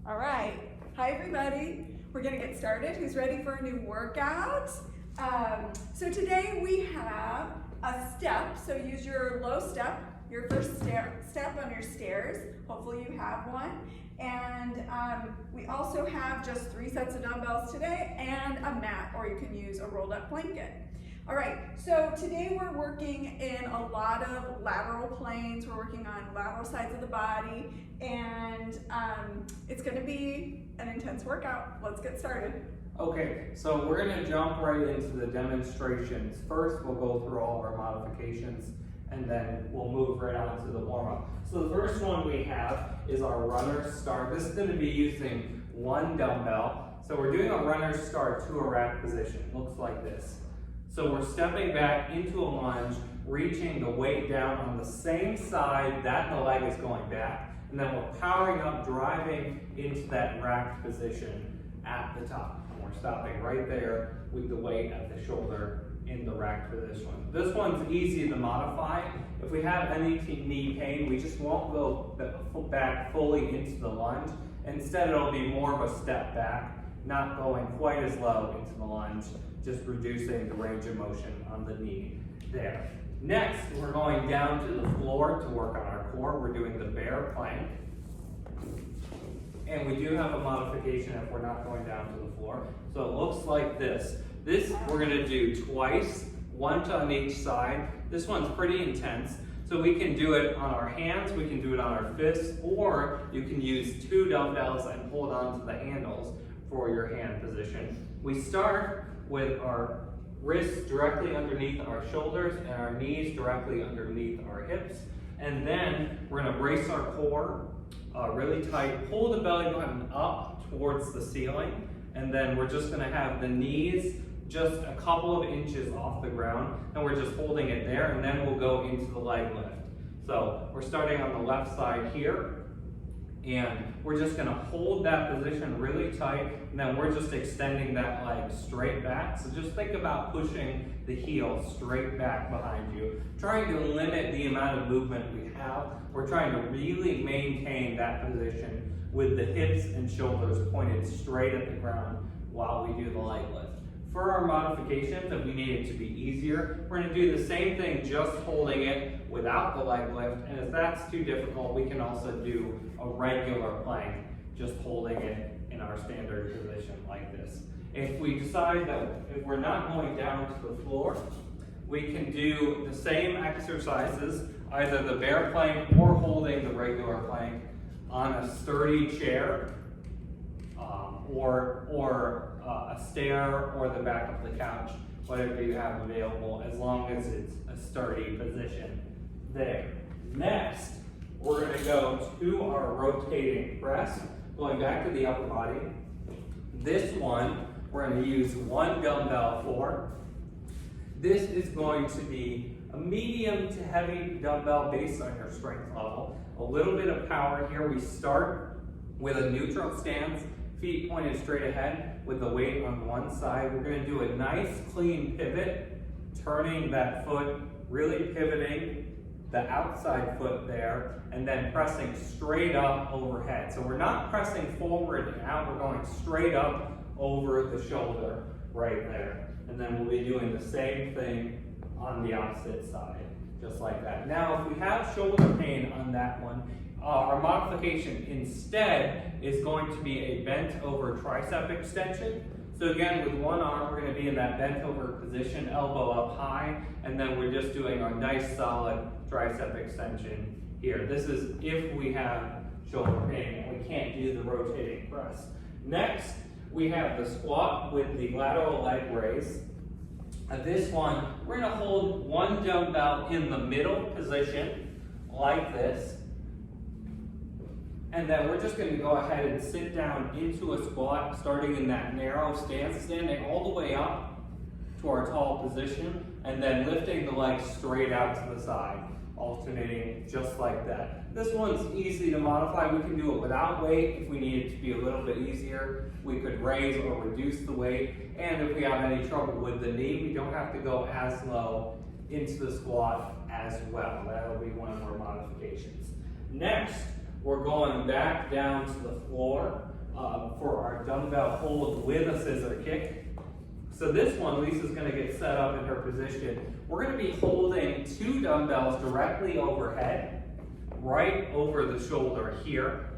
All right, hi everybody. We're gonna get started. Who's ready for a new workout? So today we have a step, so use your low step, your first step on your stairs. Hopefully you have one. And we also have just 3 sets of dumbbells today and a mat, or you can use a rolled up blanket. All right, so today we're working in a lot of lateral planes. We're working on lateral sides of the body, and it's gonna be an intense workout. Let's get started. Okay, so we're gonna jump right into the demonstrations. First, we'll go through all of our modifications, and then we'll move right on to the warm-up. So the first one we have is our runner start. This is gonna be using 1 dumbbell. So we're doing a runner start to a rack position. Looks like this. So we're stepping back into a lunge, reaching the weight down on the same side that the leg is going back, and then we're powering up, driving into that racked position at the top. And we're stopping right there with the weight at the shoulder in the racked position. This one's easy to modify. If we have any knee pain, we just won't go back fully into the lunge. Instead, it'll be more of a step back, not going quite as low into the lunge, just reducing the range of motion on the knee there. Next, we're going down to the floor to work on our core. We're doing the bear plank. And we do have a modification if we're not going down to the floor. So it looks like this. This we're gonna do twice, 1 on each side. This one's pretty intense. So we can do it on our hands, we can do it on our fists, or you can use 2 dumbbells and hold on to the handles for your hand position. We start with our wrists directly underneath our shoulders and our knees directly underneath our hips. And then we're gonna brace our core really tight, pull the belly button up towards the ceiling, and then we're just gonna have the knees just a couple of inches off the ground, and we're just holding it there, and then we'll go into the leg lift. So we're starting on the left side here, and we're just gonna hold that position really tight, and then we're just extending that leg straight back. So just think about pushing the heel straight back behind you, trying to limit the amount of movement we have. We're trying to really maintain that position with the hips and shoulders pointed straight at the ground while we do the leg lift. For our modifications, if we need it to be easier, we're gonna do the same thing, just holding it without the leg lift. And if that's too difficult, we can also do a regular plank, just holding it in our standard position like this. If we decide that if we're not going down to the floor, we can do the same exercises, either the bear plank or holding the regular plank on a sturdy chair, or a stair, or the back of the couch, whatever you have available, as long as it's a sturdy position there. Next, we're gonna go to our rotating press, going back to the upper body. This one, we're gonna use 1 dumbbell for. This is going to be a medium to heavy dumbbell based on your strength level. A little bit of power here. We start with a neutral stance, feet pointed straight ahead with the weight on one side. We're gonna do a nice clean pivot, turning that foot, really pivoting the outside foot there, and then pressing straight up overhead. So we're not pressing forward and out, we're going straight up over the shoulder right there. And then we'll be doing the same thing on the opposite side, just like that. Now, if we have shoulder pain on that one, our modification instead is going to be a bent over tricep extension. So again, with one arm, we're gonna be in that bent over position, elbow up high, and then we're just doing our nice solid tricep extension here. This is if we have shoulder pain and we can't do the rotating press. Next, we have the squat with the lateral leg raise. This one, we're gonna hold 1 dumbbell in the middle position, like this. And then we're just gonna go ahead and sit down into a squat, starting in that narrow stance, standing all the way up to our tall position, and then lifting the legs straight out to the side, alternating just like that. This one's easy to modify. We can do it without weight. If we need it to be a little bit easier, we could raise or reduce the weight. And if we have any trouble with the knee, we don't have to go as low into the squat as well. That'll be one of our modifications. Next, we're going back down to the floor for our dumbbell hold with a scissor kick. So this one, Lisa's gonna get set up in her position. We're gonna be holding 2 dumbbells directly overhead, right over the shoulder here.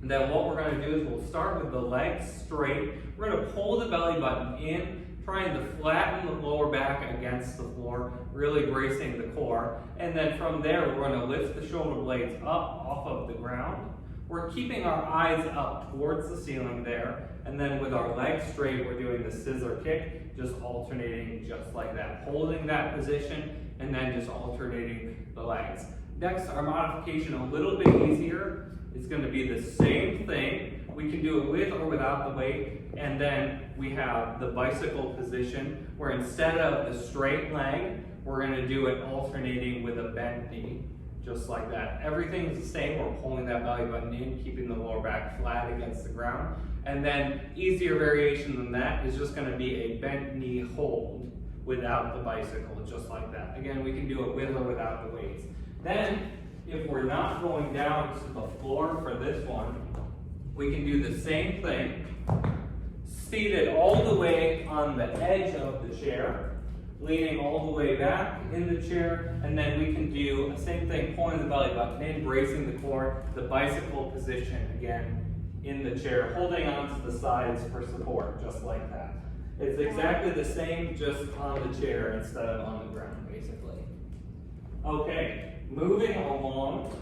And then what we're gonna do is we'll start with the legs straight. We're gonna pull the belly button in, trying to flatten the lower back against the floor, really bracing the core. And then from there, we're gonna lift the shoulder blades up off of the ground. We're keeping our eyes up towards the ceiling there. And then with our legs straight, we're doing the scissor kick, just alternating just like that. Holding that position and then just alternating the legs. Next, our modification a little bit easier. It's gonna be the same thing. We can do it with or without the weight. And then we have the bicycle position where instead of the straight leg, we're gonna do it alternating with a bent knee. Just like that. Everything's the same. We're pulling that belly button in, keeping the lower back flat against the ground. And then easier variation than that is just gonna be a bent knee hold without the bicycle, just like that. Again, we can do it with or without the weights. Then, if we're not going down to the floor for this one, we can do the same thing, seated all the way on the edge of the chair, leaning all the way back in the chair, and then we can do the same thing, pulling the belly button in, bracing the core, the bicycle position again in the chair, holding onto the sides for support, just like that. It's exactly the same, just on the chair instead of on the ground, basically. Okay, moving along,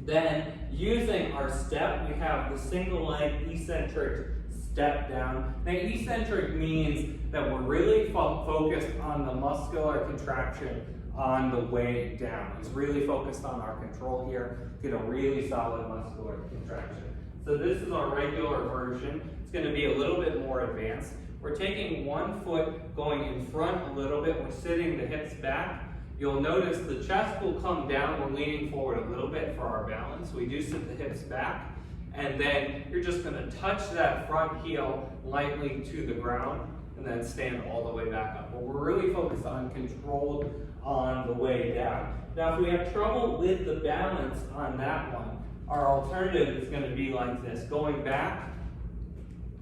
then using our step, we have the single leg eccentric step down. Now, eccentric means that we're really focused on the muscular contraction on the way down. It's really focused on our control here, get a really solid muscular contraction. So this is our regular version. It's gonna be a little bit more advanced. We're taking one foot, going in front a little bit. We're sitting the hips back. You'll notice the chest will come down. We're leaning forward a little bit for our balance. We do sit the hips back. And then you're just gonna touch that front heel lightly to the ground and then stand all the way back up. But we're really focused on control on the way down. Now, if we have trouble with the balance on that one, our alternative is gonna be like this, going back,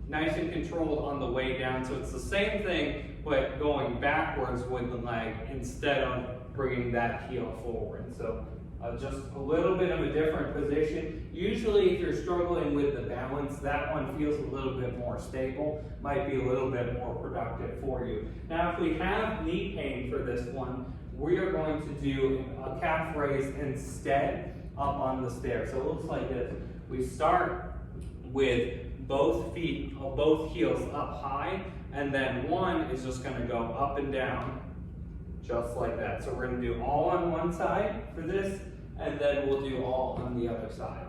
nice and controlled on the way down. So it's the same thing, but going backwards with the leg instead of bringing that heel forward. So just a little bit of a different position. Usually if you're struggling with the balance, that one feels a little bit more stable, might be a little bit more productive for you. Now if we have knee pain for this one, we are going to do a calf raise instead up on the stairs. So it looks like this. We start with both feet, both heels up high, and then one is just gonna go up and down, just like that. So we're gonna do all on one side for this, and then we'll do all on the other side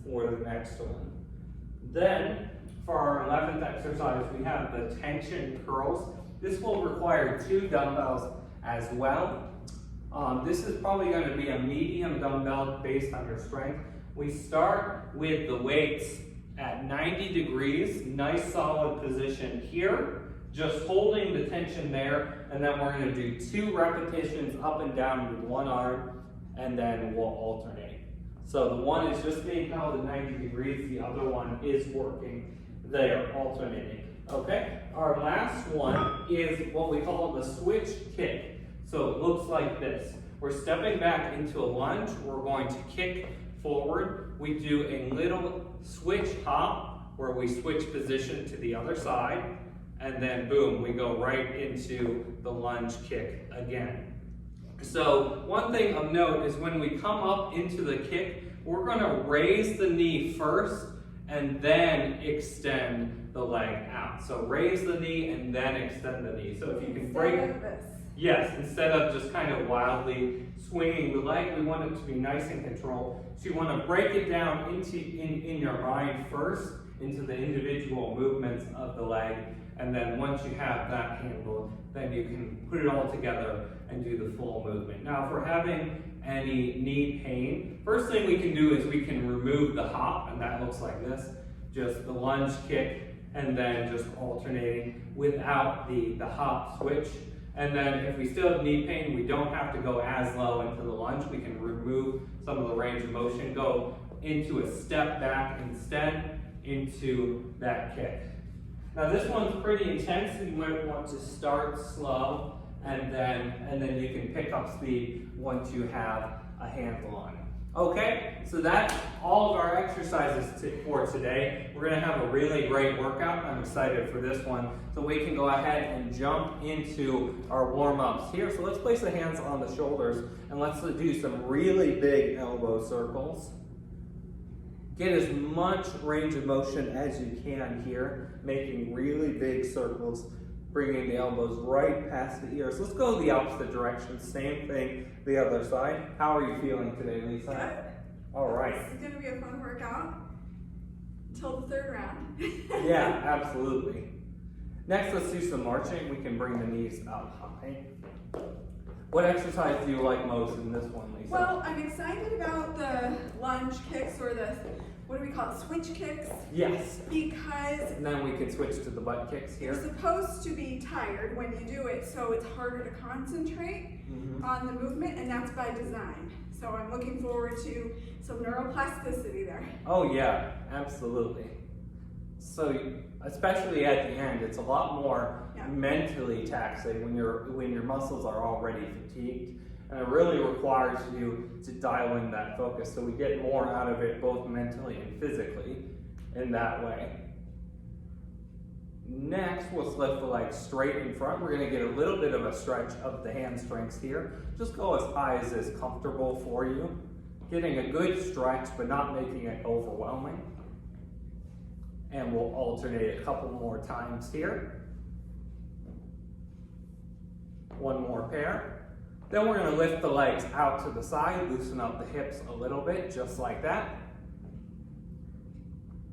for the next one. Then, for our 11th exercise, we have the tension curls. This will require 2 dumbbells as well. This is probably going to be a medium dumbbell based on your strength. We start with the weights at 90 degrees, nice solid position here, just holding the tension there, and then we're going to do 2 repetitions up and down with one arm, and then we'll alternate. So the one is just being held at 90 degrees, the other one is working there, alternating. Okay, our last one is what we call the switch kick. So it looks like this. We're stepping back into a lunge, we're going to kick forward. We do a little switch hop where we switch position to the other side, and then boom, we go right into the lunge kick again. So one thing of note is when we come up into the kick, we're gonna raise the knee first and then extend the leg out. So raise the knee and then extend the knee. So if you can break it. Yes, instead of just kind of wildly swinging the leg, we want it to be nice and controlled. So you want to break it down in your mind first, into the individual movements of the leg, and then once you have that handled, then you can put it all together and do the full movement. Now, if we're having any knee pain, first thing we can do is we can remove the hop, and that looks like this, just the lunge kick, and then just alternating without the hop switch. And then if we still have knee pain, we don't have to go as low into the lunge. We can remove some of the range of motion, go into a step back instead, into that kick. Now this one's pretty intense, so you might want to start slow and then you can pick up speed once you have a handle on it. Okay, so that's all of our exercises for today. We're gonna have a really great workout. I'm excited for this one. So we can go ahead and jump into our warm-ups here. So let's place the hands on the shoulders and let's do some really big elbow circles. Get as much range of motion as you can here, making really big circles, bringing the elbows right past the ears. Let's go the opposite direction. Same thing, the other side. How are you feeling today, Lisa? Good. All right. It's gonna be a fun workout until the third round. Yeah, absolutely. Next, let's do some marching. We can bring the knees up high. What exercise do you like most in this one, Lisa? Well, I'm excited about the lunge kicks, or the, what do we call it, switch kicks? Yes. Because And then we can switch to the butt kicks you're here. supposed to be tired when you do it, so it's harder to concentrate on the movement, and that's by design. So I'm looking forward to some neuroplasticity there. Oh yeah, absolutely. So especially at the end, it's a lot more mentally taxing when your muscles are already fatigued, and it really requires you to dial in that focus. So we get more out of it both mentally and physically in that way. Next, let's lift the legs straight in front. We're going to get a little bit of a stretch of the hamstrings here. Just go as high as is comfortable for you. Getting a good stretch, but not making it overwhelming. And we'll alternate a couple more times here. One more pair. Then we're going to lift the legs out to the side, loosen up the hips a little bit, just like that.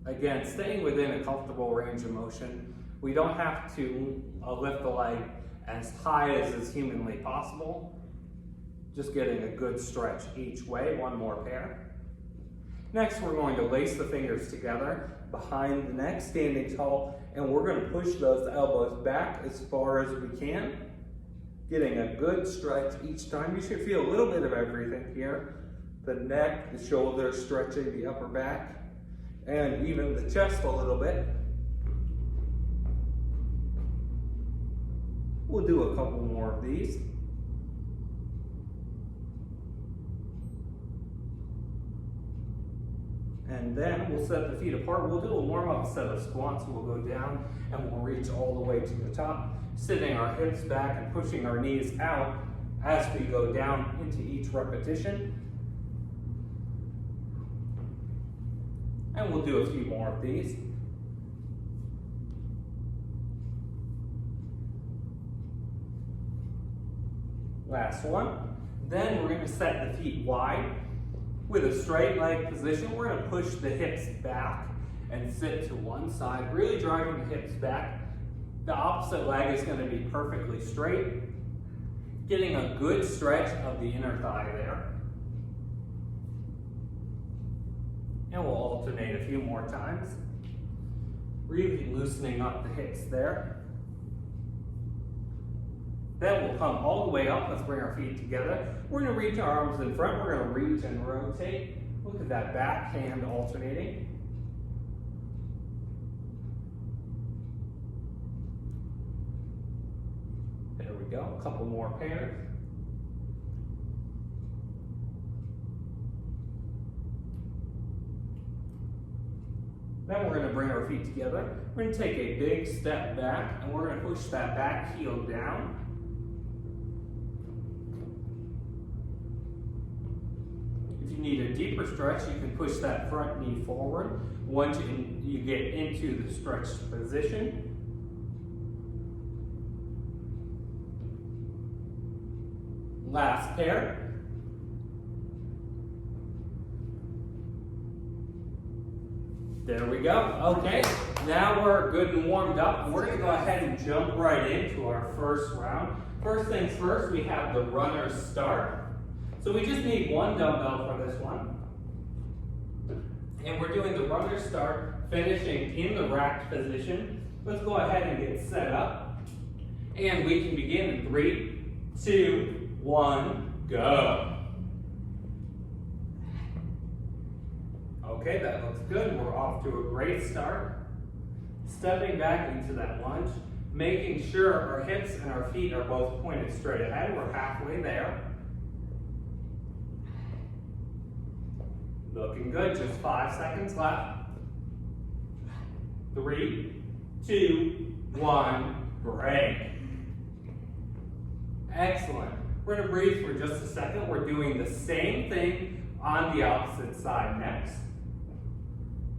Again, staying within a comfortable range of motion. We don't have to lift the leg as high as is humanly possible. Just getting a good stretch each way. One more pair. Next, we're going to lace the fingers together behind the neck, standing tall, and we're going to push those elbows back as far as we can. Getting a good stretch each time. You should feel a little bit of everything here. The neck, the shoulders, stretching the upper back, and even the chest a little bit. We'll do a couple more of these. And then we'll set the feet apart. We'll do a warm-up set of squats. We'll go down and we'll reach all the way to the top, sitting our hips back and pushing our knees out as we go down into each repetition. And we'll do a few more of these. Last one. Then we're going to set the feet wide. With a straight leg position, we're going to push the hips back and sit to one side, really driving the hips back. The opposite leg is going to be perfectly straight, getting a good stretch of the inner thigh there. And we'll alternate a few more times, really loosening up the hips there. Then we'll come all the way up. Let's bring our feet together. We're going to reach our arms in front. We're going to reach and rotate. Look at that back hand alternating. There we go. A couple more pairs. Then we're going to bring our feet together. We're going to take a big step back, and we're going to push that back heel down. If you need a deeper stretch, you can push that front knee forward once you get into the stretched position. Last pair. There we go. Okay, now we're good and warmed up. We're going to go ahead and jump right into our first round. First things first, we have the runner's start. So we just need one dumbbell for this one. And we're doing the runner's start, finishing in the racked position. Let's go ahead and get set up. And we can begin in 3, 2, 1, go. Okay, that looks good. We're off to a great start. Stepping back into that lunge, making sure our hips and our feet are both pointed straight ahead. We're halfway there. Looking good, just 5 seconds left. 3, 2, 1, break. Excellent. We're gonna breathe for just a second. We're doing the same thing on the opposite side next.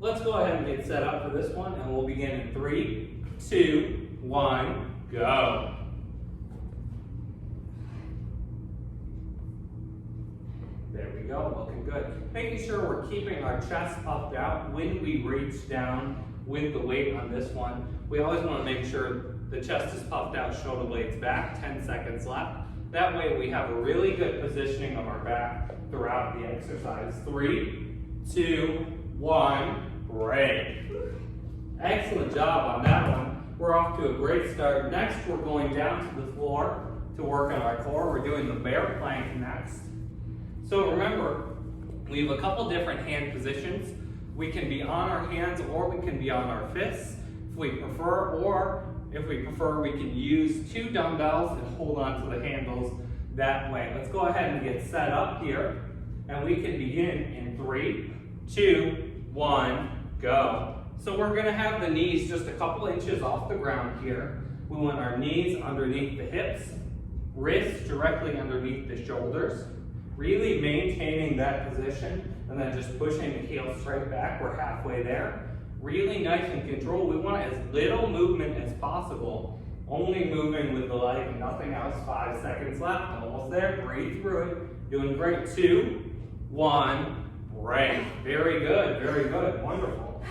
Let's go ahead and get set up for this one, and we'll begin in 3, 2, 1, go. There we go, looking good. Making sure we're keeping our chest puffed out when we reach down with the weight on this one. We always want to make sure the chest is puffed out, shoulder blades back, 10 seconds left. That way we have a really good positioning of our back throughout the exercise. 3, 2, 1, break. Excellent job on that one. We're off to a great start. Next, we're going down to the floor to work on our core. We're doing the bear plank next. So remember, we have a couple different hand positions. We can be on our hands or we can be on our fists if we prefer, or if we prefer, we can use 2 dumbbells and hold on to the handles that way. Let's go ahead and get set up here, and we can begin in 3, 2, 1, go. So we're gonna have the knees just a couple inches off the ground here. We want our knees underneath the hips, wrists directly underneath the shoulders, really maintaining that position, and then just pushing the heels straight back. We're halfway there. Really nice and controlled. We want as little movement as possible. Only moving with the leg and nothing else. 5 seconds left. Almost there. Breathe through it. Doing great. 2, 1, break. Very good. Very good. Wonderful.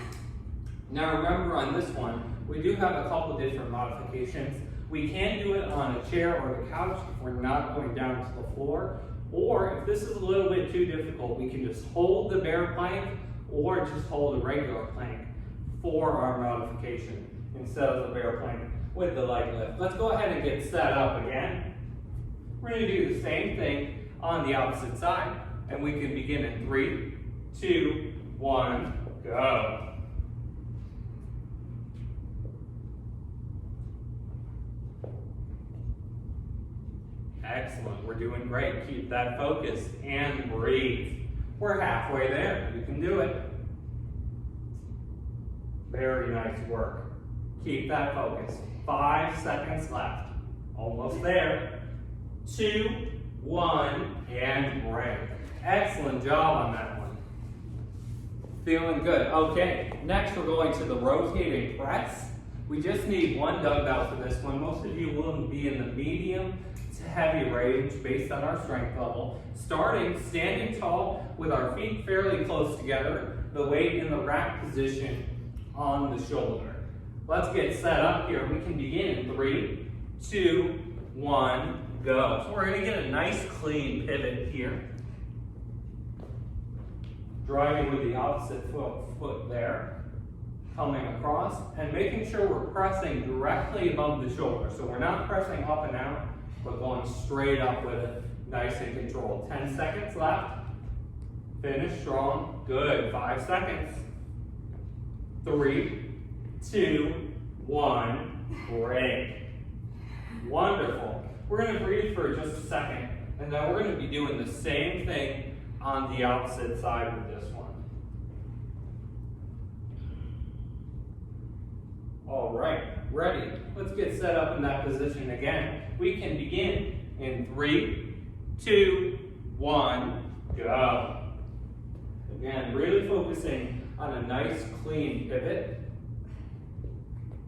Now remember on this one, we do have a couple different modifications. We can do it on a chair or the couch if we're not going down to the floor. Or if this is a little bit too difficult, we can just hold the bear plank or just hold a regular plank for our modification instead of the bear plank with the leg lift. Let's go ahead and get set up again. We're going to do the same thing on the opposite side, and we can begin in 3, 2, 1, go. Excellent, we're doing great. Keep that focus and breathe. We're halfway there, you can do it. Very nice work. Keep that focus. 5 seconds left. Almost there. 2, 1, and break. Excellent job on that one. Feeling good. Okay, next we're going to the rotating press. We just need 1 dumbbell for this one. Most of you will be in the medium to heavy range based on our strength level. Starting standing tall with our feet fairly close together, the weight in the rack position on the shoulder. Let's get set up here. We can begin in 3, 2, 1, go. So we're gonna get a nice clean pivot here. Driving with the opposite foot there. Coming across and making sure we're pressing directly above the shoulder. So we're not pressing up and out, but going straight up with it. Nice and controlled. 10 seconds left. Finish strong. Good. 5 seconds. 3, 2, 1, break. Wonderful. We're going to breathe for just a second, and then we're going to be doing the same thing on the opposite side with this one. All right, ready. Let's get set up in that position again. We can begin in 3, 2, 1, go. Again, really focusing on a nice clean pivot.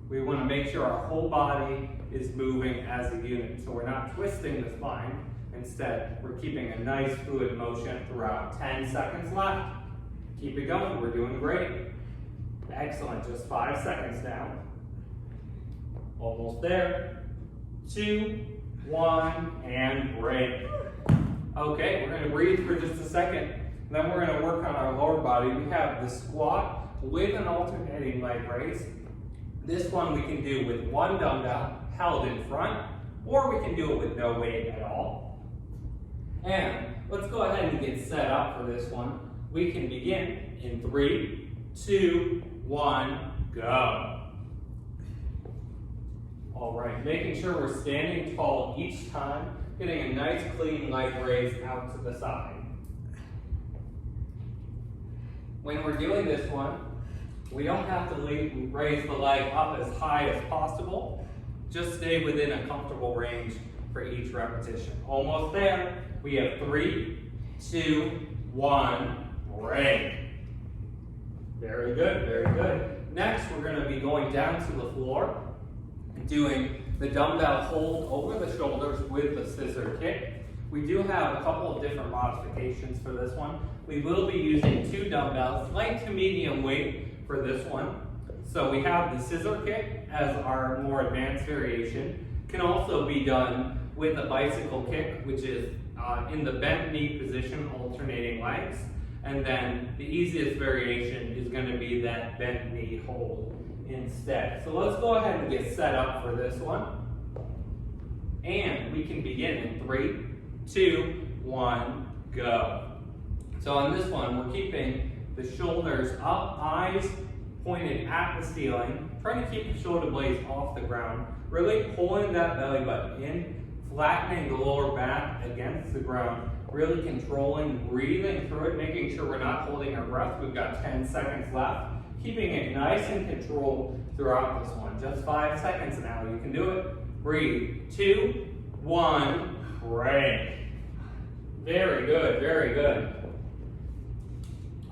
We want to make sure our whole body is moving as a unit, so we're not twisting the spine. Instead, we're keeping a nice fluid motion throughout. 10 seconds left. Keep it going, we're doing great. Excellent, just 5 seconds now. Almost there. 2, 1, and break. Okay, we're gonna breathe for just a second. Then we're gonna work on our lower body. We have the squat with an alternating leg raise. This one we can do with 1 dumbbell held in front, or we can do it with no weight at all. And let's go ahead and get set up for this one. We can begin in 3, 2, 1, go. All right, making sure we're standing tall each time, getting a nice clean leg raise out to the side. When we're doing this one, we don't have to raise the leg up as high as possible. Just stay within a comfortable range for each repetition. Almost there. We have 3, 2, 1, break. Very good, very good. Next, we're going to be going down to the floor and doing the dumbbell hold over the shoulders with the scissor kick. We do have a couple of different modifications for this one. We will be using 2 dumbbells, light to medium weight for this one. So we have the scissor kick as our more advanced variation. Can also be done with a bicycle kick, which is in the bent knee position, alternating legs. And then the easiest variation is going to be that bent knee hold instead. So let's go ahead and get set up for this one. And we can begin in 3, 2, 1, go. So on this one, we're keeping the shoulders up, eyes pointed at the ceiling, trying to keep the shoulder blades off the ground, really pulling that belly button in, flattening the lower back against the ground, really controlling, breathing through it, making sure we're not holding our breath. We've got 10 seconds left, keeping it nice and controlled throughout this one. Just 5 seconds now, you can do it. Breathe, 2, 1, break. Very good, very good.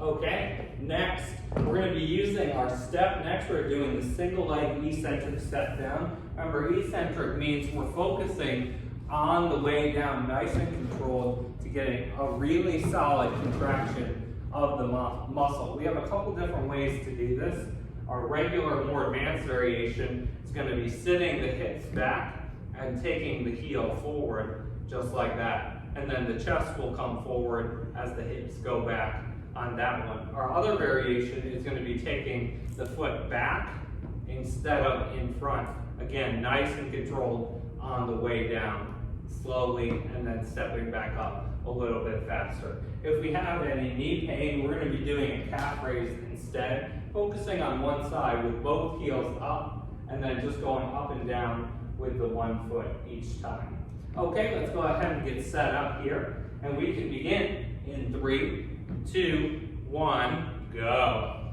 Okay, next, we're going to be using our step. Next, we're doing the single leg eccentric step down. Remember, eccentric means we're focusing on the way down, nice and controlled, to getting a really solid contraction of the muscle. We have a couple different ways to do this. Our regular, more advanced variation is going to be sitting the hips back and taking the heel forward, just like that. And then the chest will come forward as the hips go back on that one. Our other variation is going to be taking the foot back instead of in front. Again, nice and controlled on the way down, slowly, and then stepping back up a little bit faster. If we have any knee pain, we're going to be doing a calf raise instead, focusing on one side with both heels up, and then just going up and down with the one foot each time. Okay, let's go ahead and get set up here, and we can begin in 3, 2, 1, go.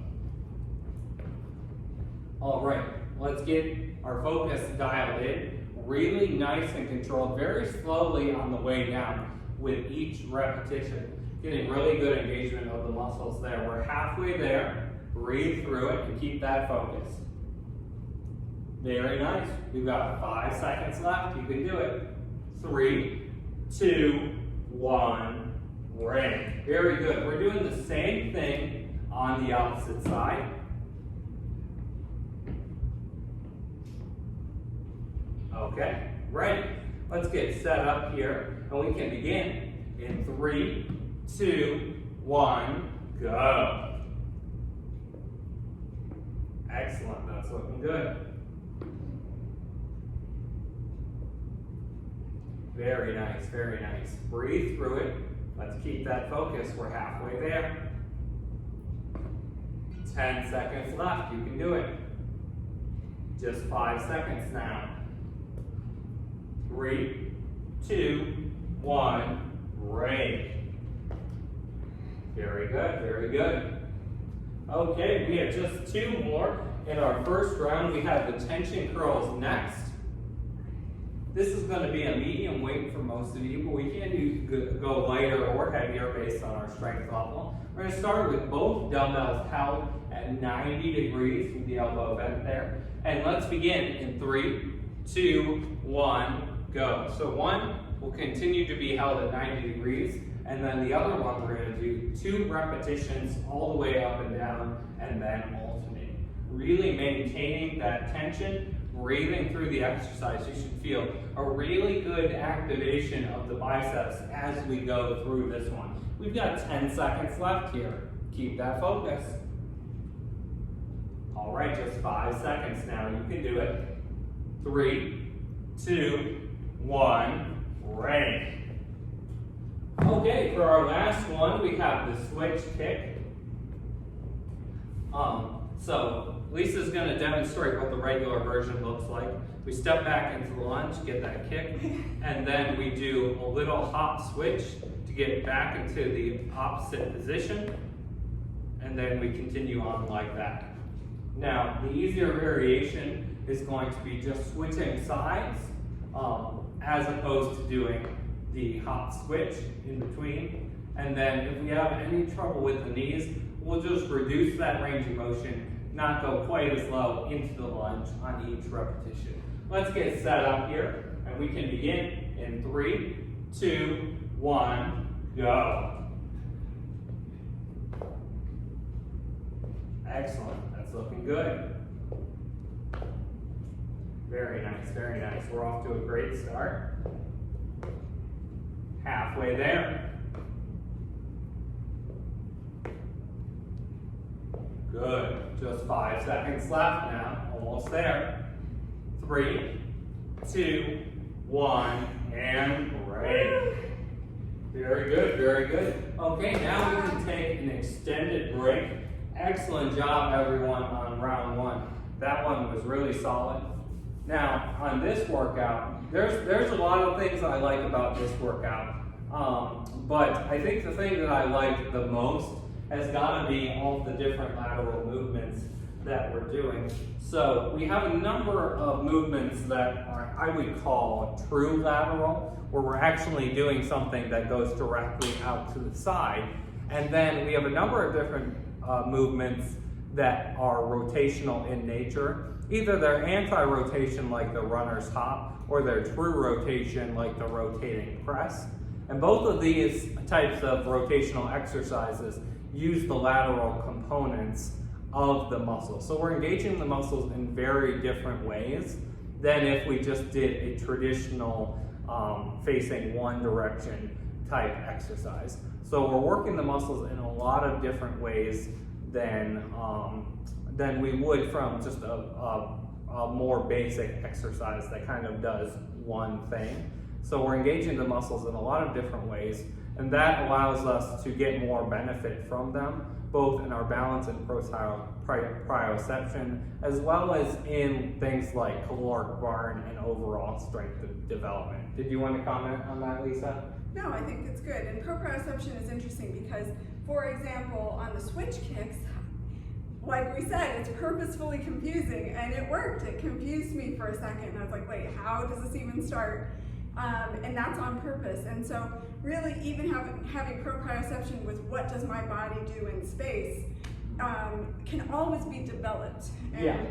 All right, let's get our focus dialed in. Really nice and controlled, very slowly on the way down with each repetition. Getting really good engagement of the muscles there. We're halfway there. Breathe through it and keep that focus. Very nice. We've got 5 seconds left. You can do it. 3, 2, 1, break. Very good. We're doing the same thing on the opposite side. Okay, ready. Let's get set up here, and we can begin in 3, 2, 1, go. Excellent, that's looking good. Very nice, very nice. Breathe through it. Let's keep that focus. We're halfway there. 10 seconds left. You can do it. Just 5 seconds now. 3, 2, 1, break. Very good, very good. Okay, we have just 2 more. In our first round, we have the tension curls next. This is going to be a medium weight for most of you, but we can go lighter or heavier based on our strength level. We're going to start with both dumbbells held at 90 degrees with the elbow bent there. And let's begin in 3, 2, 1, go. So one will continue to be held at 90 degrees, and then the other one we're going to do 2 repetitions all the way up and down, and then alternate. Really maintaining that tension, breathing through the exercise. You should feel a really good activation of the biceps as we go through this one. We've got 10 seconds left here. Keep that focus. All right, just 5 seconds now. You can do it. 3, 2, 1, break. Okay, for our last one, we have the switch kick. So Lisa's going to demonstrate what the regular version looks like. We step back into the lunge, get that kick, and then we do a little hop switch to get back into the opposite position, and then we continue on like that. Now, the easier variation is going to be just switching sides, as opposed to doing the hop switch in between. And then if we have any trouble with the knees, we'll just reduce that range of motion, not go quite as low into the lunge on each repetition. Let's get set up here, and we can begin in 3, 2, 1, go. Excellent, that's looking good. Very nice, very nice. We're off to a great start. Halfway there. Good, just 5 seconds left now, almost there. 3, 2, 1, and break. Very good, very good. Okay, now we can take an extended break. Excellent job, everyone, on round 1. That one was really solid. Now, on this workout, there's a lot of things I like about this workout, but I think the thing that I like the most has got to be all the different lateral movements that we're doing. So we have a number of movements that are, I would call true lateral, where we're actually doing something that goes directly out to the side. And then we have a number of different movements that are rotational in nature. Either they're anti-rotation like the runner's hop, or they're true rotation like the rotating press. And both of these types of rotational exercises use the lateral components of the muscle. So we're engaging the muscles in very different ways than if we just did a traditional facing one direction type exercise. So we're working the muscles in a lot of different ways than we would from just a more basic exercise that kind of does one thing. So we're engaging the muscles in a lot of different ways, and that allows us to get more benefit from them, both in our balance and proprioception, as well as in things like caloric burn and overall strength development. Did you want to comment on that, Lisa? No, I think it's good. And proprioception is interesting because, for example, on the switch kicks, like we said, it's purposefully confusing, and it worked. It confused me for a second, and I was like, wait, how does this even start? And that's on purpose. And so really even having proprioception with what does my body do in space can always be developed and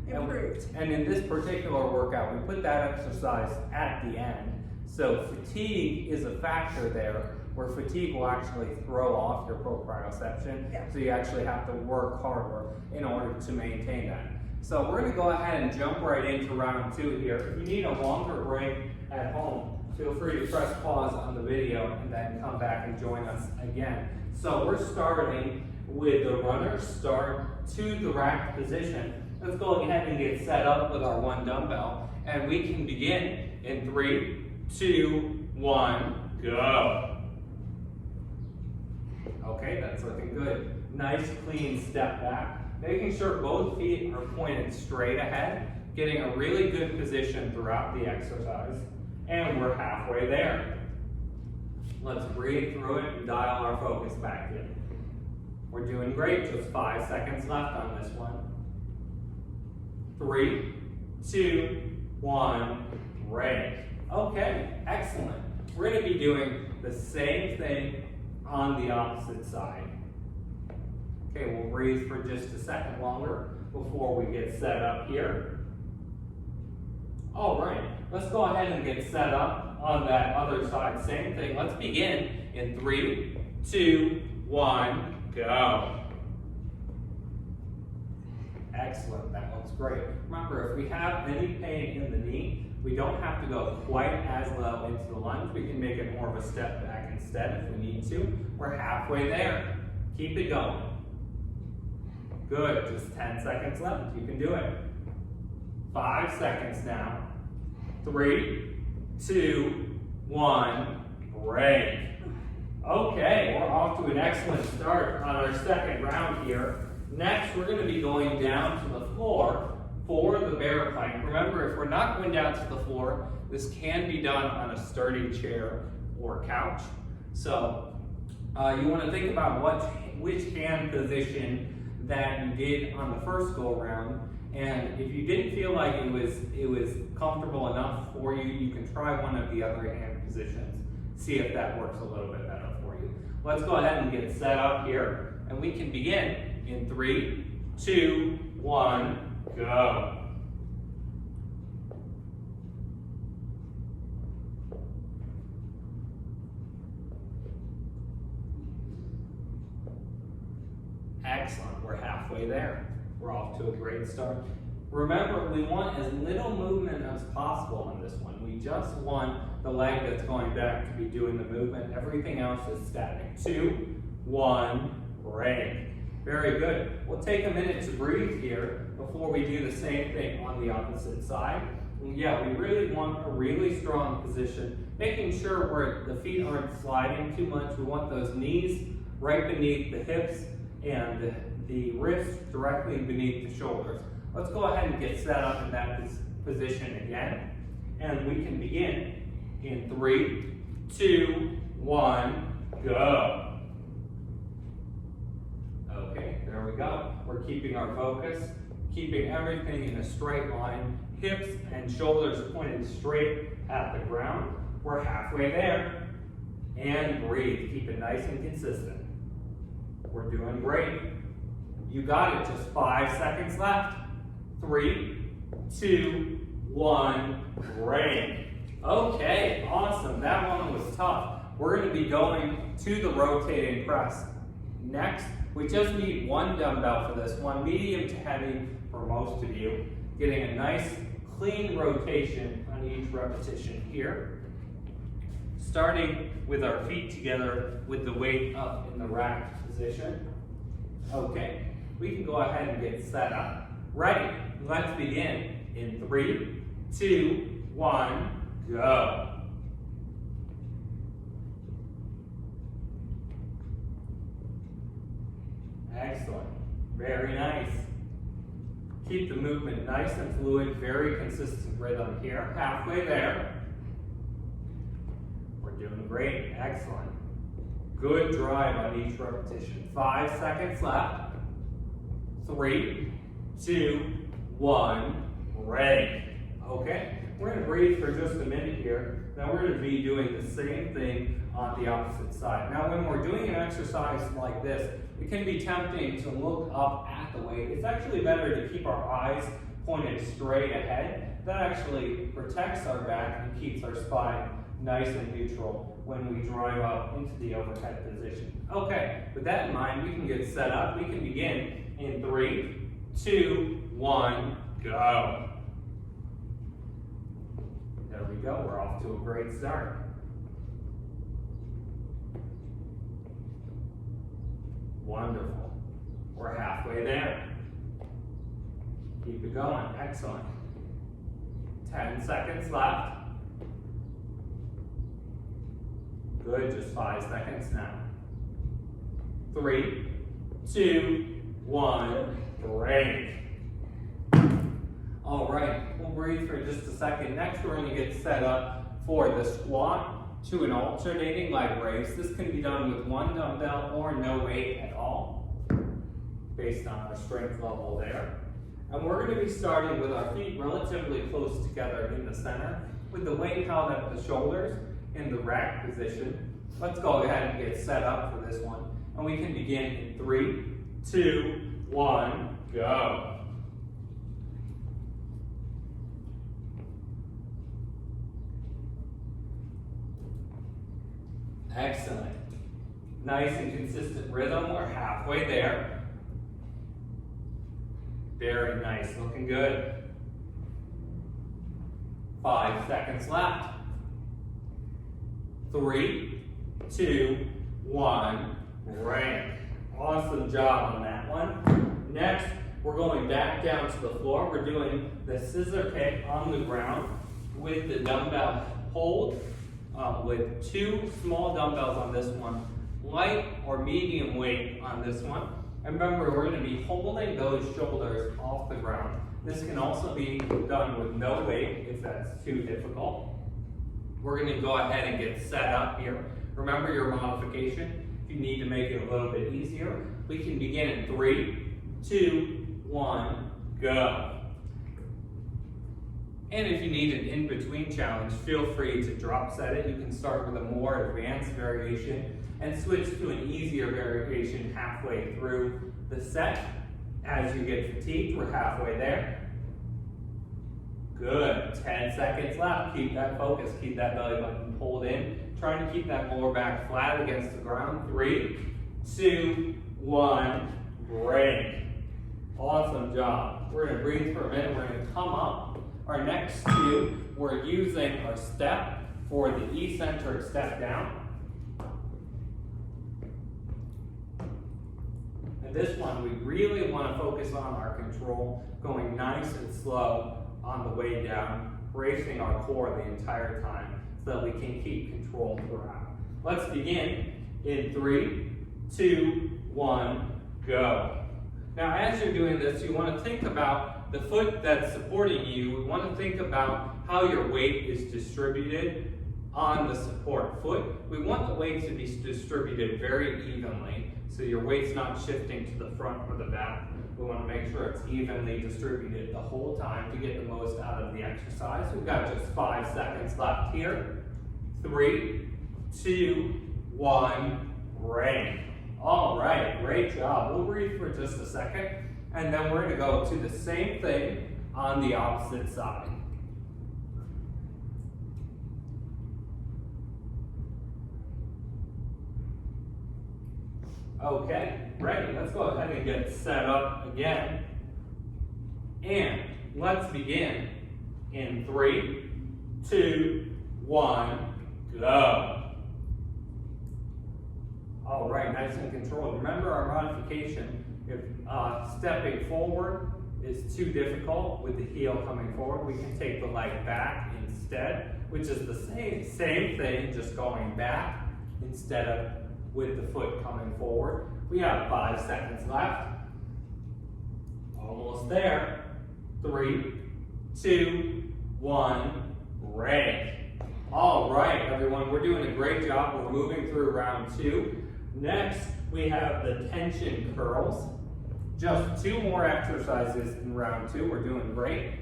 improved. And in this particular workout, we put that exercise at the end. So fatigue is a factor there, where fatigue will actually throw off your proprioception. Yeah. So you actually have to work harder in order to maintain that. So we're going to go ahead and jump right into round 2 here. If you need a longer break at home, feel free to press pause on the video and then come back and join us again. So we're starting with the runner start to the rack position. Let's go ahead and get set up with our 1 dumbbell, and we can begin in 3, 2, 1, go. Okay, that's looking good. Nice clean step back. Making sure both feet are pointed straight ahead, getting a really good position throughout the exercise. And we're halfway there. Let's breathe through it and dial our focus back in. We're doing great, just 5 seconds left on this one. 3, 2, 1, break. Okay, excellent. We're going to be doing the same thing on the opposite side. Okay, we'll breathe for just a second longer before we get set up here. All right, let's go ahead and get set up on that other side. Same thing. Let's begin in 3, 2, 1, go. Excellent, that looks great. Remember, if we have any pain in the knee, we don't have to go quite as low into the lunge. We can make it more of a step back instead if we need to. We're halfway there. Keep it going. Good, just 10 seconds left. You can do it. 5 seconds now. 3, 2, 1, break. Okay, we're off to an excellent start on our second round here. Next, we're going to be going down to the floor for the bear plank. Remember, if we're not going down to the floor, this can be done on a sturdy chair or couch. So you want to think about which hand position that you did on the first go around, and if you didn't feel like it was comfortable enough for you, you can try one of the other hand positions. See if that works a little bit better for you. Let's go ahead and get set up here, and we can begin in 3, 2, 1, go. Excellent, we're halfway there. We're off to a great start. Remember, we want as little movement as possible on this one. We just want the leg that's going back to be doing the movement. Everything else is static. 2, 1, break. Very good. We'll take a minute to breathe here before we do the same thing on the opposite side. And yeah, we really want a really strong position, making sure where the feet aren't sliding too much. We want those knees right beneath the hips and the wrists directly beneath the shoulders. Let's go ahead and get set up in that position again. And we can begin in 3, 2, 1, go. Okay, there we go. We're keeping our focus, keeping everything in a straight line, hips and shoulders pointed straight at the ground. We're halfway there. And breathe, keep it nice and consistent. We're doing great. You got it, just 5 seconds left. 3, 2, 1, break. Okay, awesome, that one was tough. We're gonna be going to the rotating press. Next, we just need one dumbbell for this one, medium to heavy for most of you. Getting a nice, clean rotation on each repetition here. Starting with our feet together with the weight up in the rack position. Okay, we can go ahead and get set up. Ready, let's begin in 3, 2, 1, go. Excellent, very nice. Keep the movement nice and fluid, very consistent rhythm here. Halfway there. We're doing great, excellent. Good drive on each repetition. 5 seconds left. 3, 2, 1, break. Okay, we're gonna breathe for just a minute here. Now we're gonna be doing the same thing on the opposite side. Now when we're doing an exercise like this, it can be tempting to look up at the weight. It's actually better to keep our eyes pointed straight ahead. That actually protects our back and keeps our spine nice and neutral when we drive up into the overhead position. Okay, with that in mind, we can get set up. We can begin in 3, 2, 1, go. There we go, we're off to a great start. Wonderful. We're halfway there. Keep it going, excellent. 10 seconds left. Good, just 5 seconds now. 3, 2, 1, break. All right, we'll breathe for just a second. Next, we're gonna get set up for the squat to an alternating leg raise. This can be done with one dumbbell or no weight at all, based on our strength level there. And we're gonna be starting with our feet relatively close together in the center, with the weight held at the shoulders in the rack position. Let's go ahead and get set up for this one. And we can begin in 3, 2, 1, go. Excellent. Nice and consistent rhythm. We're halfway there. Very nice, looking good. 5 seconds left. 3, 2, 1, break. Awesome job on that one. Next, we're going back down to the floor. We're doing the scissor kick on the ground with the dumbbell hold with 2 small dumbbells on this one light or medium weight on this one. And remember, we're going to be holding those shoulders off the ground. This can also be done with no weight if that's too difficult. We're going to go ahead and get set up here. Remember your modification. If you need to make it a little bit easier, we can begin in 3, 2, 1, go. And if you need an in-between challenge, feel free to drop set it. You can start with a more advanced variation and switch to an easier variation halfway through the set. As you get fatigued, we're halfway there. Good, 10 seconds left. Keep that focus, keep that belly button pulled in. Trying to keep that lower back flat against the ground. 3, 2, 1, break. Awesome job. We're gonna breathe for a minute. We're gonna come up. Our next two, we're using our step for the eccentric step down. And this one, we really wanna focus on our control, going nice and slow on the way down, bracing our core the entire time so that we can keep control throughout. Let's begin in 3, 2, 1, go. Now, as you're doing this, you want to think about the foot that's supporting you. We want to think about how your weight is distributed on the support foot. We want the weight to be distributed very evenly, so your weight's not shifting to the front or the back. We want to make sure it's evenly distributed the whole time to get the most out of the exercise. We've got just 5 seconds left here. 3, 2, 1, break. All right, great job. We'll breathe for just a second, and then we're gonna go to the same thing on the opposite side. Okay, ready. Let's go ahead and get set up again. And let's begin in 3, 2, 1, go. All right, nice and controlled. Remember our modification. If stepping forward is too difficult with the heel coming forward, we can take the leg back instead, which is the same thing, just going back instead of with the foot coming forward. We have 5 seconds left. Almost there. 3, 2, 1, break. All right, everyone, we're doing a great job. We're moving through round 2. Next, we have the tension curls. Just 2 more exercises in round 2. We're doing great.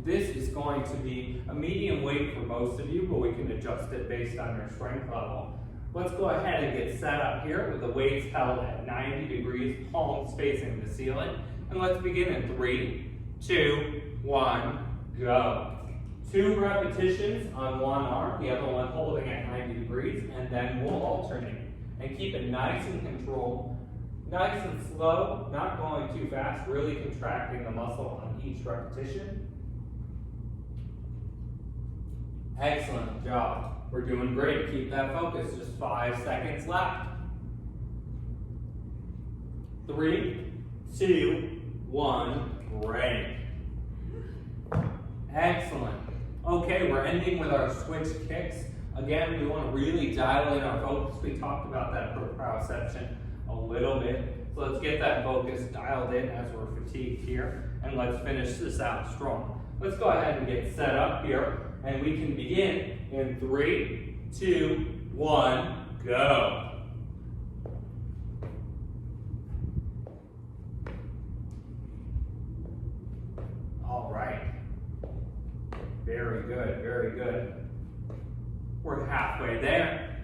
This is going to be a medium weight for most of you, but we can adjust it based on your strength level. Let's go ahead and get set up here with the weights held at 90 degrees, palms facing the ceiling. And let's begin in 3, 2, 1, go. 2 repetitions on one arm, the other one holding at 90 degrees, and then we'll alternate. And keep it nice and controlled, nice and slow, not going too fast, really contracting the muscle on each repetition. Excellent job. We're doing great. Keep that focus. Just 5 seconds left. 3, 2, 1, break. Excellent. Okay, we're ending with our switch kicks. Again, we want to really dial in our focus. We talked about that proprioception a little bit. So let's get that focus dialed in as we're fatigued here. And let's finish this out strong. Let's go ahead and get set up here. And we can begin in 3, 2, 1, go. All right. Very good, very good. We're halfway there.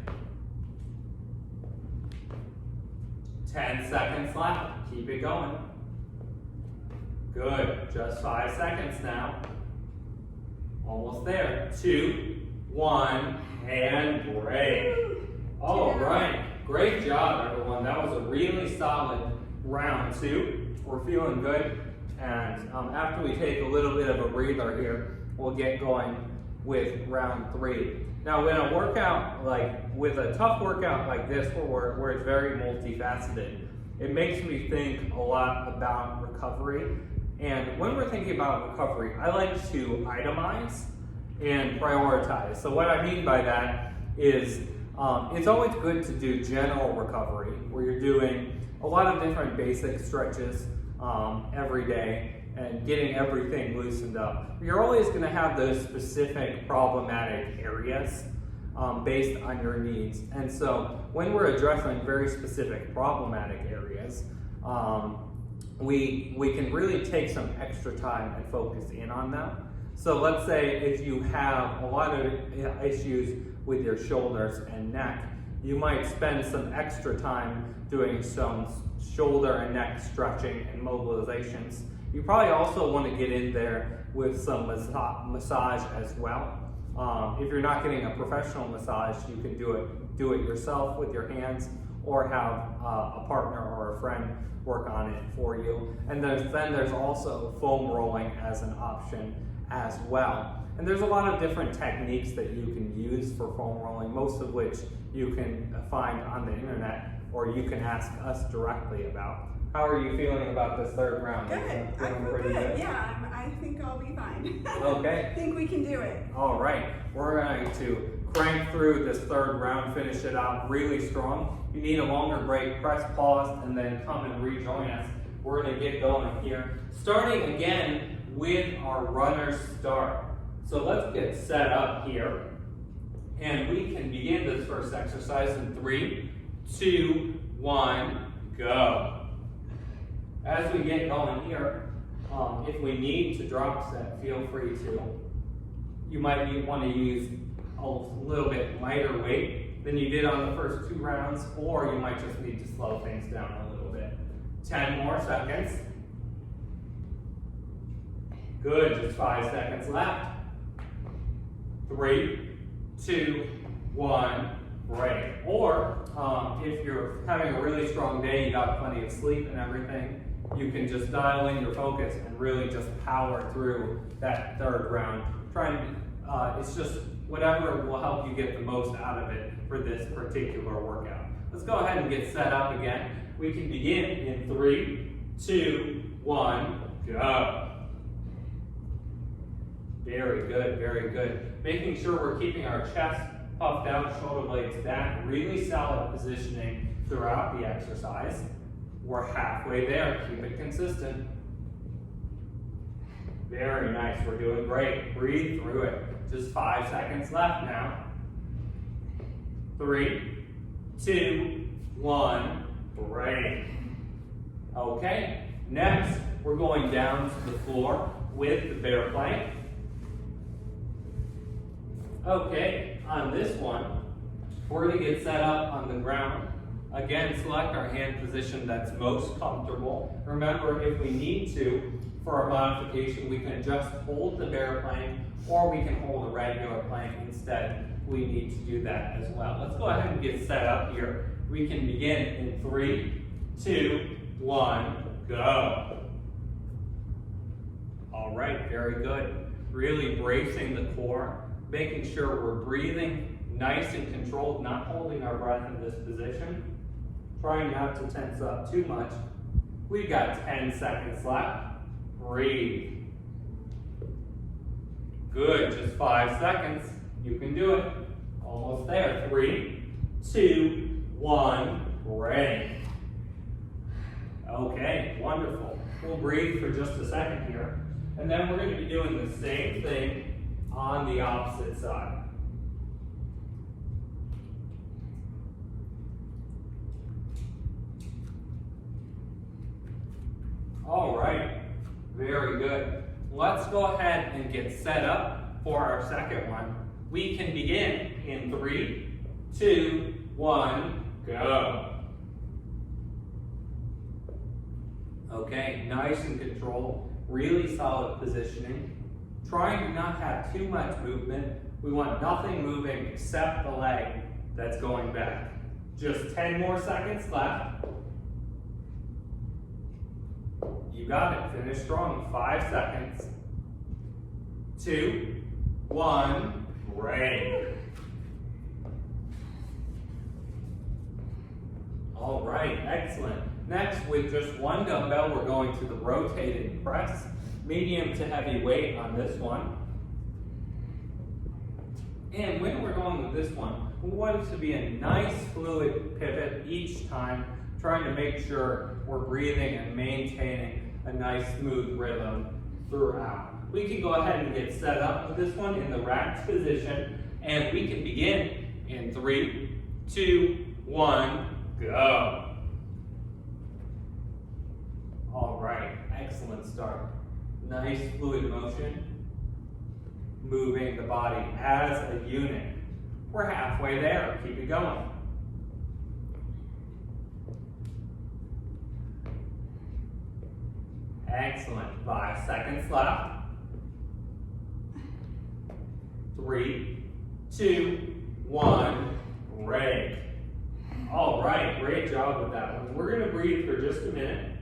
10 seconds left. Keep it going. Good. Just 5 seconds now. Almost there. 2, 1, and break. All right. Great job, everyone. That was a really solid round 2. We're feeling good. And after we take a little bit of a breather here, we'll get going with round 3. Now, in a workout with a tough workout like this, where it's very multifaceted, it makes me think a lot about recovery. And when we're thinking about recovery, I like to itemize and prioritize. So what I mean by that is It's always good to do general recovery, where you're doing a lot of different basic stretches every day and getting everything loosened up. You're always going to have those specific problematic areas based on your needs. And so when we're addressing very specific problematic areas, we can really take some extra time and focus in on them. So let's say if you have a lot of issues with your shoulders and neck, you might spend some extra time doing some shoulder and neck stretching and mobilizations. You probably also want to get in there with some massage as well. If you're not getting a professional massage, you can do it yourself with your hands, or have a partner or a friend work on it for you. And then there's also foam rolling as an option as well. And there's a lot of different techniques that you can use for foam rolling, most of which you can find on the internet, or you can ask us directly about. How are you feeling about this third round? Good. I Feeling feel pretty good. Yeah, I think I'll be fine. Okay. I think we can do it. All right, we're going to crank through this third round, finish it out really strong. If you need a longer break, press pause and then come and rejoin us. We're going to get going here. Starting again with our runner's start. So let's get set up here. And we can begin this first exercise in 3, 2, 1, go. As we get going here, if we need to drop set, feel free to. You might want to use a little bit lighter weight than you did on the first 2 rounds, or you might just need to slow things down a little bit. 10 more seconds. Good, just 5 seconds left. 3, 2, 1, break. Or if you're having a really strong day, you got plenty of sleep and everything, you can just dial in your focus and really just power through that third round. It's just whatever will help you get the most out of it for this particular workout. Let's go ahead and get set up again. We can begin in 3, 2, 1, go. Very good, very good. Making sure we're keeping our chest puffed out, shoulder blades back, really solid positioning throughout the exercise. We're halfway there, keep it consistent. Very nice, we're doing great. Breathe through it. Just 5 seconds left now. 3, 2, 1, break. Okay, next we're going down to the floor with the bear plank. Okay, on this one, we're going to get set up on the ground. Again, select our hand position that's most comfortable. Remember, if we need to, for a modification, we can just hold the bear plank, or we can hold a regular plank instead. We need to do that as well. Let's go ahead and get set up here. We can begin in 3, 2, 1, go. All right, very good. Really bracing the core, making sure we're breathing nice and controlled, not holding our breath in this position. Trying not to tense up too much. We've got 10 seconds left. Breathe. Good, just 5 seconds. You can do it. Almost there. 3, 2, 1, break. Okay, wonderful. We'll breathe for just a second here. And then we're going to be doing the same thing on the opposite side. All right, very good. Let's go ahead and get set up for our second one. We can begin in 3, 2, 1, go. Okay, nice and controlled, really solid positioning. Trying to not have too much movement. We want nothing moving except the leg that's going back. Just 10 more seconds left. You got it, finish strong, 5 seconds. 2, 1, break. All right, excellent. Next, with just one dumbbell, we're going to the rotating press. Medium to heavy weight on this one. And when we're going with this one, We want it to be a nice fluid pivot each time, trying to make sure we're breathing and maintaining a nice smooth rhythm throughout. We can go ahead and get set up with this one in the racked position, and we can begin in 3, 2, 1, go. All right, excellent start. Nice fluid motion, moving the body as a unit. We're halfway there, keep it going. Excellent, 5 seconds left. 3, 2, 1, break. All right, great job with that one. We're gonna breathe for just a minute.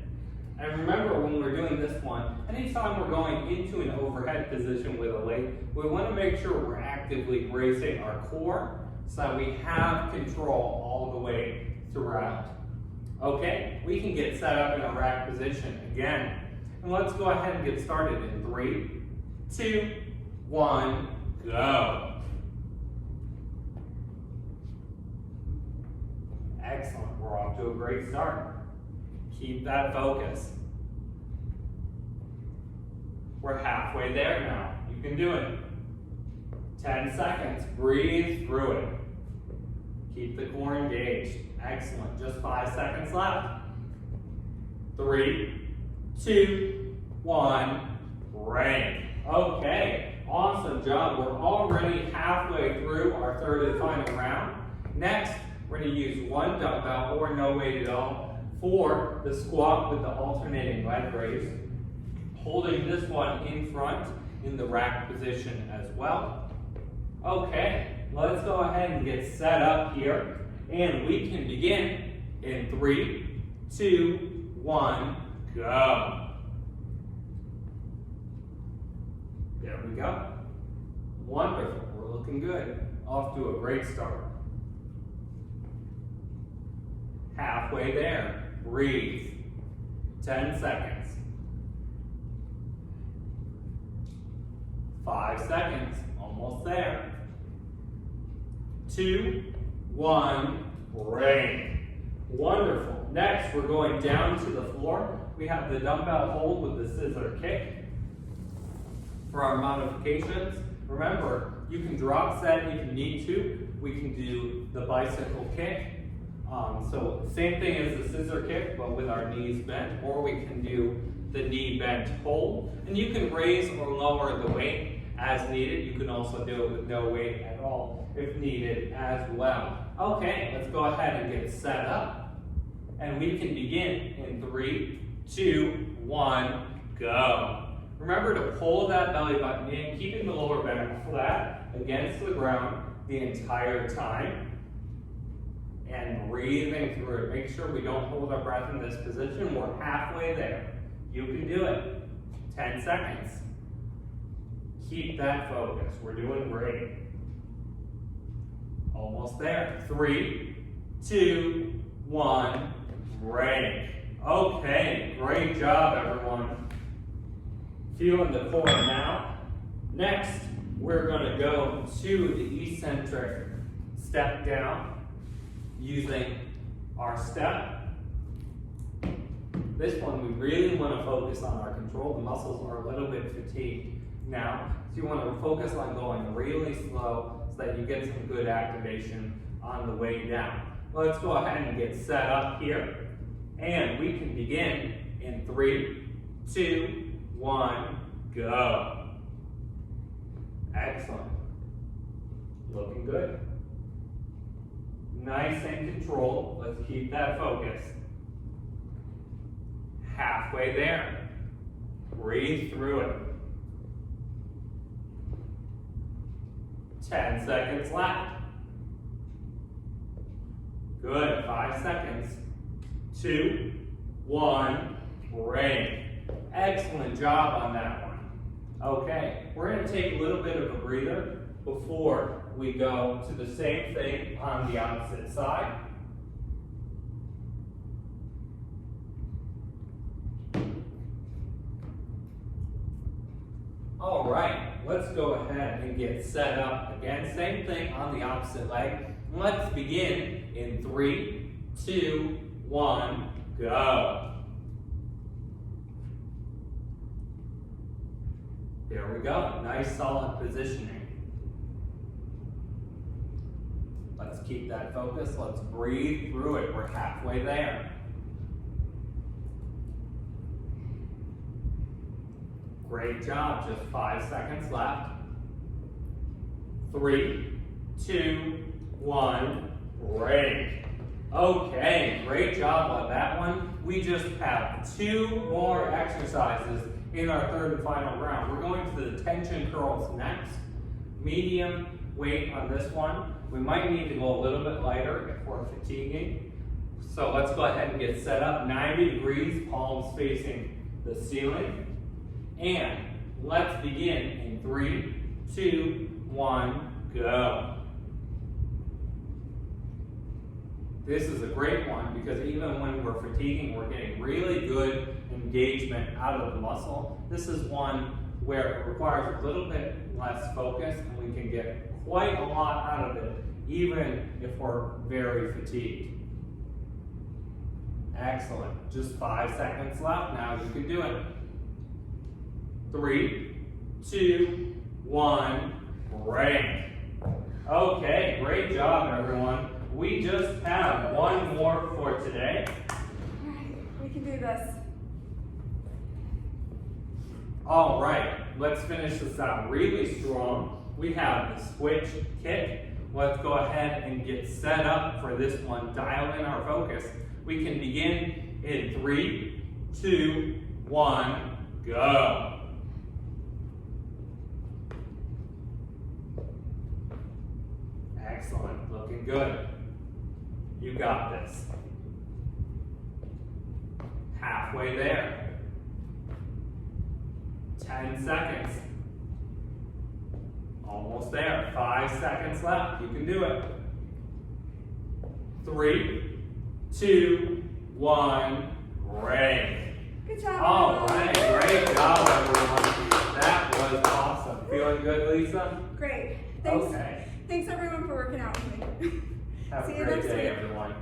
And remember, when we're doing this one, anytime we're going into an overhead position with a weight, we want to make sure we're actively bracing our core so that we have control all the way throughout. Okay, we can get set up in a rack position again. And let's go ahead and get started in 3, 2, 1, go. Excellent, we're off to a great start. Keep that focus. We're halfway there now. You can do it. 10 seconds. Breathe through it. Keep the core engaged. Excellent. Just 5 seconds left. 3, 2, 1, break. Okay. Awesome job. We're already halfway through our third and final round. Next, we're going to use one dumbbell or no weight at all for the squat with the alternating leg raise. Holding this one in front in the rack position as well. Okay, let's go ahead and get set up here. And we can begin in 3, 2, 1, go. There we go. Wonderful, we're looking good. Off to a great start. Halfway there. Breathe. 10 seconds. 5 seconds. Almost there. 2, 1, break. Wonderful. Next, we're going down to the floor. We have the dumbbell hold with the scissor kick. For our modifications, remember, you can drop set if you need to. We can do the bicycle kick. So same thing as the scissor kick, but with our knees bent, or we can do the knee bent hold. And you can raise or lower the weight as needed. You can also do it with no weight at all if needed as well. Okay, let's go ahead and get set up. And we can begin in 3, 2, 1, go. Remember to pull that belly button in, keeping the lower back flat against the ground the entire time. And breathing through it. Make sure we don't hold our breath in this position. We're halfway there. You can do it. 10 seconds. Keep that focus. We're doing great. Almost there. 3, 2, 1, break. Okay, great job, everyone. Feeling the core now. Next, we're going to go to the eccentric step down. Using our step. This one, we really want to focus on our control. The muscles are a little bit fatigued now. So you want to focus on going really slow so that you get some good activation on the way down. Let's go ahead and get set up here. And we can begin in 3, 2, 1, go. Excellent. Looking good. Nice and controlled. Let's keep that focus. Halfway there. Breathe through it. 10 seconds left. Good. 5 seconds. 2, 1, break. Excellent job on that one. Okay, we're going to take a little bit of a breather before we go to the same thing on the opposite side. All right, let's go ahead and get set up again. Same thing on the opposite leg. Let's begin in 3, 2, 1, go. There we go. Nice solid positioning. Let's keep that focus. Let's breathe through it. We're halfway there. Great job. Just 5 seconds left. 3, 2, 1, break. Okay, great job on that one. We just have 2 more exercises in our third and final round. We're going to the tension curls next. Medium weight on this one. We might need to go a little bit lighter if we're fatiguing. So let's go ahead and get set up. 90 degrees, palms facing the ceiling. And let's begin in 3, 2, 1, go. This is a great one because even when we're fatiguing, we're getting really good engagement out of the muscle. This is one where it requires a little bit less focus and we can get quite a lot out of it, even if we're very fatigued. Excellent. Just 5 seconds left. Now you can do it. 3, 2, 1, break. Okay, great job, everyone. We just have one more for today. All right, we can do this. All right, let's finish this out really strong. We have the switch kick. Let's go ahead and get set up for this one. Dial in our focus. We can begin in 3, 2, 1, go. Excellent, looking good. You got this. Halfway there. 10 seconds. Almost there. 5 seconds left. You can do it. 3, 2, 1, break. Good job. All right, great job, everyone. That was awesome. Feeling good, Lisa? Great. Thanks. Okay. Thanks everyone for working out with me. Have See a you great next day, week. everyone.